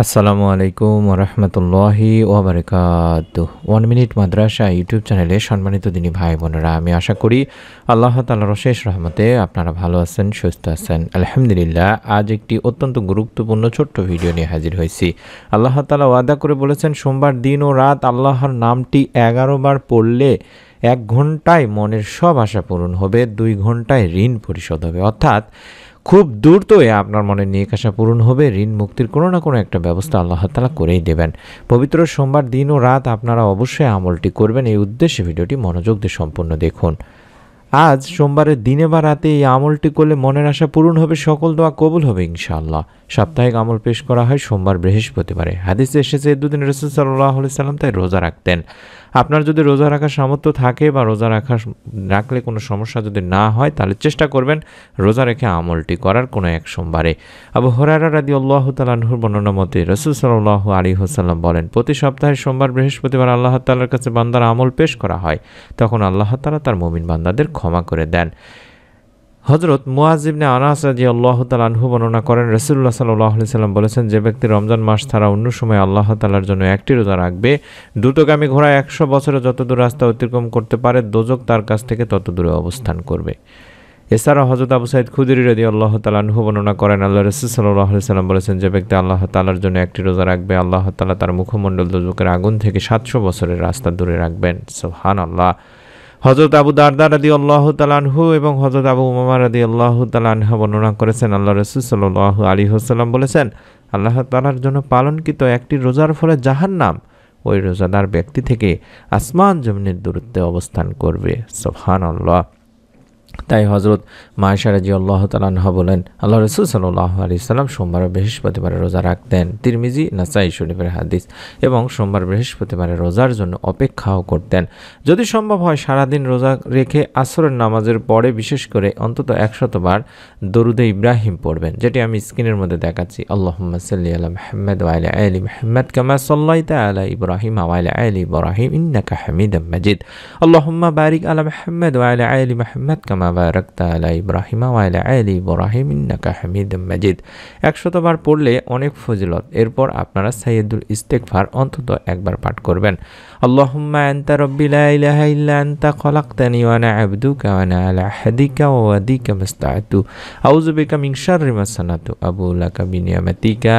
আসসালামু আলাইকুম রহমতুল্লাহি ওবরাকাতুহ। 1 মিনিট মাদ্রাসা ইউটিউব চ্যানেলে সম্মানিত দিনী ভাই বোনেরা, আমি আশা করি আল্লাহ তাআলার অশেষ রহমতে আপনারা ভালো আছেন, সুস্থ আছেন। আলহামদুলিল্লাহ। আজ একটি অত্যন্ত গুরুত্বপূর্ণ ছোট্ট ভিডিও নিয়ে হাজির হয়েছি। আল্লাহ তাআলা ওয়াদা করে বলেছেন, সোমবার দিন ও রাত আল্লাহর নামটি 11 বার পড়লে 1 ঘন্টায় মনের সব আশা পূরণ হবে, 2 ঘন্টায় ঋণ পরিশোধ হবে। অর্থাৎ খুব দ্রুতই আপনার মনের নেক আশা পূরণ হবে, ঋণ মুক্তির কোনো না কোনো একটা ব্যবস্থা আল্লাহ তাআলা করেই দেবেন। পবিত্র সোমবার দিন ও রাত আপনারা অবশ্যই আমলটি করবেন, এই উদ্দেশ্যে ভিডিওটি মনোযোগ দিয়ে সম্পূর্ণ দেখুন। আজ সোমবারের দিনে বা রাতে এই আমলটি করলে মনের আশা পূরণ হবে, সকল দোয়া কবুল হবে ইনশাআল্লাহ। সাপ্তাহিক আমল পেশ করা হয় সোমবার বৃহস্পতিবারে। হাদিসে এসেছে দুদিন রাসূল সাল্লাল্লাহু আলাইহি সাল্লাম তাই রোজা রাখতেন। আপনার যদি রোজা রাখার সামর্থ্য থাকে বা রাখলে কোনো সমস্যা যদি না হয়, তাহলে চেষ্টা করবেন রোজা রেখে আমলটি করার কোনো এক সোমবারে। আবু হুরায়রা রাদিয়াল্লাহু তাআলা আনহুর বর্ণনা মতে রাসূল সাল্লাল্লাহু আলাইহি ওয়াসাল্লাম বলেন, প্রতি সপ্তাহে সোমবার বৃহস্পতিবার আল্লাহ তাআলার কাছে বান্দার আমল পেশ করা হয়, তখন আল্লাহ তাআলা তার মুমিন বান্দাদের ক্ষমা করে দেন। হযরত মুআয ইবনে আনাস রাদিয়াল্লাহু তাআলা আনহু বর্ণনা করেন, রাসূলুল্লাহ সাল্লাল্লাহু আলাইহি সাল্লাম বলেছেন, যে ব্যক্তি রমজান মাস ছাড়া অন্য সময় আল্লাহ তাআলার জন্য একটি রোজা রাখবে, দ্রুতগামী ঘোড়া 100 বছরে যতদূর রাস্তা অতিক্রম করতে পারে, দোজখ তার কাছ থেকে তত দূরে অবস্থান করবে। এছাড়া হযরত আবু সাঈদ খুদরি রাদিয়াল্লাহু তাআলা আনহু বর্ণনা করেন, আল্লাহর রাসূল সাল্লাল্লাহু আলাইহি সাল্লাম বলেছেন, যে ব্যক্তি আল্লাহ তাআলার জন্য একটি রোজা রাখবে, আল্লাহ তাআলা তার মুখমণ্ডল দোজখের আগুন থেকে 700 বছরের রাস্তা দূরে রাখবেন। সুবহানাল্লাহ। হযরত আবু দারদা রাদিয়াল্লাহু তাআলা আনহু এবং হযরত আবু উমামা রাদিয়াল্লাহু তাআলা আনহা বর্ণনা করেছেন, আল্লাহর রাসূল সাল্লাল্লাহু আলাইহি ওয়াসাল্লাম বলেছেন, আল্লাহ তাআলার জন্য পালনকৃত একটি রোজার ফলে জাহান্নাম ওই রোজাদার ব্যক্তি থেকে আসমান জমিনের দূরত্বে অবস্থান করবে। সুবহানাল্লাহ। তাই হযরত মায়েশা রাদিয়াল্লাহু তাআলা আনহা বলেন, আল্লাহ রাসূল সাল্লাল্লাহু আলাইহি সাল্লাম সোমবার ও বৃহস্পতিবারে রোজা রাখতেন। তিরমিজি, নাসাই শরীফের হাদিস। এবং সোমবার বৃহস্পতিবারে রোজার জন্য অপেক্ষাও করতেন। যদি সম্ভব হয় সারাদিন রোজা রেখে আসরের নামাজের পরে বিশেষ করে অন্তত 100 বার দরুদে ইব্রাহিম পড়বেন, যেটি আমি স্ক্রিনের মধ্যে দেখাচ্ছি। আল্লাহুম্মা সাল্লি আলা মুহাম্মাদ ওয়া আলা আলি মুহাম্মাদ কামা সাল্লাইতা আলা ইব্রাহিম ওয়া আলা আলি ইব্রাহিম ইন্নাকা হামিদুম মাজিদ। আল্লাহুম্মা বারিক আলা মুহাম্মাদ ওয়া আলা আলি মুহাম্মাদ কামা বারাকতা আলা ইব্রাহিম ওয়া আলা আলি ইব্রাহিম ইন্নাকা হামিদুম মাজিদ। 100 বার পড়লে অনেক ফজিলত। এরপর আপনারা সাইয়্যিদুল ইস্তিগফার অন্তত একবার পাঠ করবেন। আল্লাহুম্মা আনতা রাব্বি লা ইলাহা ইল্লা আনতা খলাকতানি ওয়া আনা আবদুকা ওয়া আনা আলা আহদিকা ওয়া ওয়াদিকা মাসতাআতু আউযু বিকা মিন শাররি মা সানাতু আবু লাকা বিনিয়ামাতিকা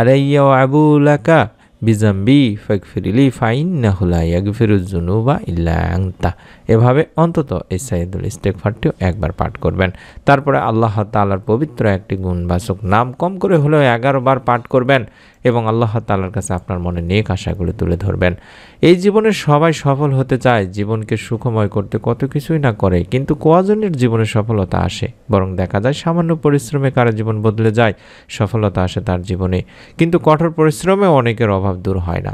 আলাইয়া ওয়া আবু লাকা বিজাম্বি ফাগফিরলি ফাইন্নাহু লা ইয়াগফিরুয যুনুবা ইল্লা আনতা। এভাবে অন্তত এই সাইয়্যিদুল ইস্তিগফারটিও একবার পাঠ করবেন। তারপরে আল্লাহ তাআলার পবিত্র একটি গুণবাচক নাম কম করে হলেও 11 বার পাঠ করবেন এবং আল্লাহ তাআলার কাছে আপনার মনে নেক আশাগুলো তুলে ধরবেন। এই জীবনে সবাই সফল হতে চায়, জীবনকে সুখময় করতে কত কিছুই না করে, কিন্তু কজনের জীবনে সফলতা আসে? বরং দেখা যায় সামান্য পরিশ্রমে কারো জীবন বদলে যায়, সফলতা আসে তার জীবনে। কিন্তু কঠোর পরিশ্রমেও অনেকের অভাব দূর হয় না।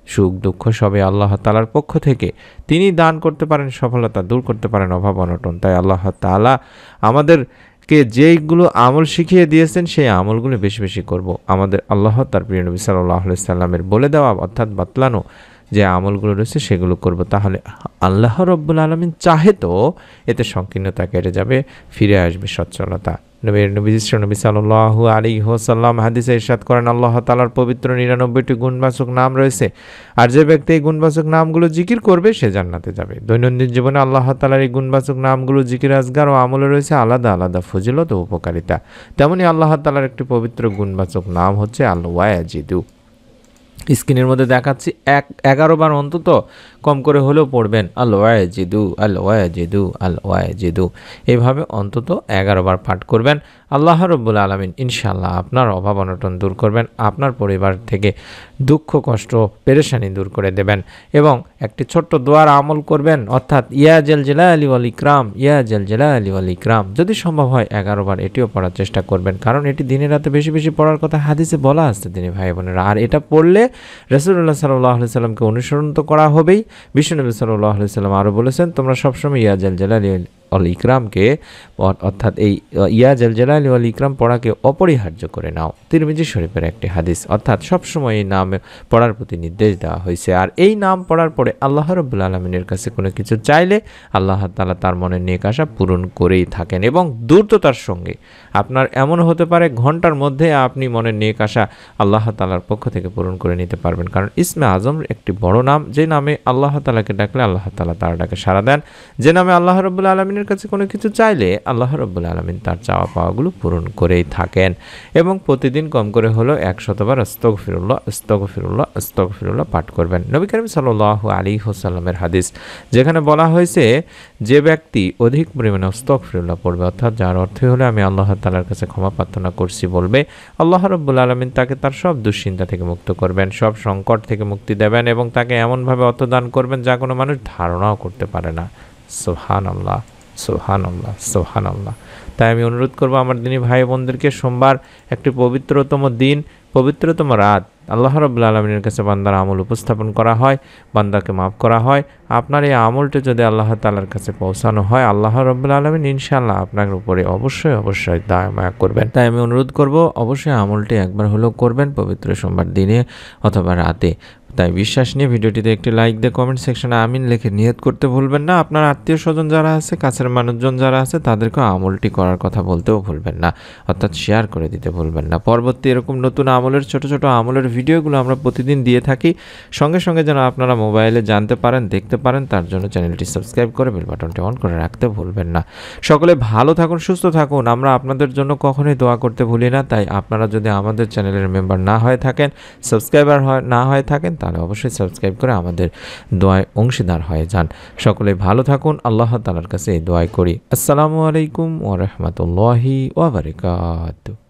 সুখ দুঃখ সবে আল্লাহ তাআলার পক্ষ থেকে, তিনি দান করতে পারেন সফলতা, দূর করতে পারেন অভাব অনটন। তাই আল্লাহ তাআলা আমাদেরকে যেইগুলো আমল শিখিয়ে দিয়েছেন সেই আমলগুলো বেশি বেশি করব। আমাদের আল্লাহ তার প্রিয় নবী সাল্লাল্লাহু আলাইহি সাল্লামের বলে দেওয়া অর্থাৎ বাতলানো যে আমলগুলো রয়েছে সেগুলো করব। তাহলে আল্লাহ রাব্বুল আলামিন চাহে তো এতে সংকীর্ণতা কেটে যাবে, ফিরে আসবে সচ্ছলতা। নবী সাল্লাল্লাহু আলাইহি ওয়াসাল্লাম হাদিসে ইরশাদ করেন, আল্লাহ তাআলার পবিত্র 99টি গুণবাচক নাম রয়েছে, আর যে ব্যক্তি এই গুণবাচক নামগুলো জিকির করবে সে জান্নাতে যাবে। দৈনন্দিন জীবনে আল্লাহ তাআলার এই গুণবাচক নামগুলো জিকির, আজকার ও আমলে রয়েছে আলাদা আলাদা ফজিলত ও উপকারিতা। তেমনি আল্লাহ তাআলার একটি পবিত্র গুণবাচক নাম হচ্ছে আল ওয়াজিদু। স্ক্রিনের মধ্যে দেখাচ্ছি, 11 বার অন্তত কম করে হলেও পড়বেন আল ওয়াজিদু আল ওয়াজিদু আল ওয়াজিদু। এইভাবে অন্তত 11 বার পাঠ করবেন। আল্লাহ রাব্বুল আলামিন ইনশাআল্লাহ আপনার অভাব অনটন দূর করবেন, আপনার পরিবার থেকে দুঃখ কষ্ট পেরেশানি দূর করে দেবেন। এবং একটি ছোট্ট দোয়ার আমল করবেন, অর্থাৎ ইয়া জাল জালালি ওয়াল ইকরাম, ইয়া জাল জালালি ওয়াল ইকরাম। যদি সম্ভব হয় 11 বার এটিও পড়ার চেষ্টা করবেন, কারণ এটি দিনে রাতে বেশি বেশি পড়ার কথা হাদিসে বলা আছে দিনী ভাই বোনেরা। আর এটা পড়লে রাসূলুল্লাহ সাল্লাল্লাহু আলাইহি সাল্লামকে অনুসরণ তো করা হবেই। বিশ্বনবী সাল্লাল্লাহু আলাইহি সাল্লাম আরও বলেছেন, তোমরা সবসময় ইয়া জাল জালালি অল ইকরামকে অর্থাৎ এই ইয়া জাল জালালি ওয়াল ইকরাম পড়াকে অপরিহার্য করে নাও। তিরমিজি শরীফের একটি হাদিস। অর্থাৎ সবসময় এই নাম পড়ার প্রতি নির্দেশ দেওয়া হয়েছে। আর এই নাম পড়ার পরে আল্লাহ রাব্বুল আলামিনের কাছে কোনো কিছু চাইলে আল্লাহ তাআলা তার মনের নেক আশা পূরণ করেই থাকেন। এবং দ্রুততার সঙ্গে আপনার এমন হতে পারে ঘন্টার মধ্যে আপনি মনের নেক আশা আল্লাহ তাআলার পক্ষ থেকে পূরণ করে নিতে পারবেন। কারণ ইসমে আজম একটি বড় নাম, যে নামে আল্লাহ তাআলাকে ডাকলে আল্লাহ তাআলা তার ডাকে সাড়া দেন, যে নামে আল্লাহ রাব্বুল আলামিনের কাছে কোনো কিছু চাইলে আল্লাহ রাব্বুল আলামিন তার চাওয়া পাওয়াগুলো পূরণ করেই থাকেন। এবং প্রতিদিন কম করে হলো 100 বার আস্তাগফিরুল্লাহ আস্তাগফিরুল্লাহ আস্তাগফিরুল্লাহ পাঠ করবেন। নবী করিম সাল্লাল্লাহু আলাইহি ওয়াসাল্লামের হাদিস, যেখানে বলা হয়েছে যে ব্যক্তি অধিক পরিমাণে আস্তাগফিরুল্লাহ পড়বে, অর্থাৎ যার অর্থ হলো আমি আল্লাহ তাআলার কাছে ক্ষমা প্রার্থনা করছি বলবে, আল্লাহ রাব্বুল আলামিন তাকে তার সব দুশ্চিন্তা থেকে মুক্ত করবেন, সব সংকট থেকে মুক্তি দেবেন এবং তাকে এমনভাবে অর্থদান করবেন যা কোনো মানুষ ধারণাও করতে পারে না। সুবহানাল্লাহ সুবহানাল্লাহ সুবহানাল্লাহ। তাই আমি অনুরোধ করব আমার দিনী ভাই বোনদেরকে, সোমবার একটি পবিত্রতম দিন, পবিত্রতম রাত, আল্লাহ রাব্বুল আলামিনের কাছে বান্দার আমল উপস্থাপন করা হয়, বান্দাকে মাফ করা হয়। আপনার এই আমলটা যদি আল্লাহ তাআলার কাছে পৌঁছানো হয়, আল্লাহ রাব্বুল আলামিন ইনশাআল্লাহ আপনার উপরে অবশ্যই দয়া মায়া করবেন। তাই আমি অনুরোধ করব অবশ্যই আমলটি একবার হলেও করবেন পবিত্র সোমবার দিনে অথবা রাতে। তাই বিশ্বাস নিয়ে ভিডিওটিতে একটি লাইক দিয়ে কমেন্ট সেকশনে আমিন লিখে নিয়ত করতে ভুলবেন না। আপনার আত্মীয় স্বজন যারা আছে, কাছের মানুষজন যারা আছে, তাদেরকেও আমলটি করার কথা বলতেও ভুলবেন না, অর্থাৎ শেয়ার করে দিতে ভুলবেন না। পরবর্তী এরকম নতুন আমলের ছোট ছোট আমলের ভিডিওগুলো আমরা প্রতিদিন দিয়ে থাকি। সঙ্গে সঙ্গে যেন আপনারা মোবাইলে জানতে পারেন, দেখতে পারেন, তার জন্য চ্যানেলটি সাবস্ক্রাইব করে বেল বাটনটি অন করে রাখতে ভুলবেন না। সকলে ভালো থাকুন, সুস্থ থাকুন। আমরা আপনাদের জন্য কখনোই দোয়া করতে ভুলি না। তাই আপনারা যদি আমাদের চ্যানেলের মেম্বার না হয়ে থাকেন, সাবস্ক্রাইবার না হয়ে থাকেন, তাহলে অবশ্যই সাবস্ক্রাইব করে আমাদের দোয়ায় অংশীদার হয়ে যান। সকলে ভালো থাকুন, আল্লাহ তাআলার কাছে এই দোয়া করি। আসসালামু আলাইকুম ওয়া রাহমাতুল্লাহি ওয়া বারাকাতুহু।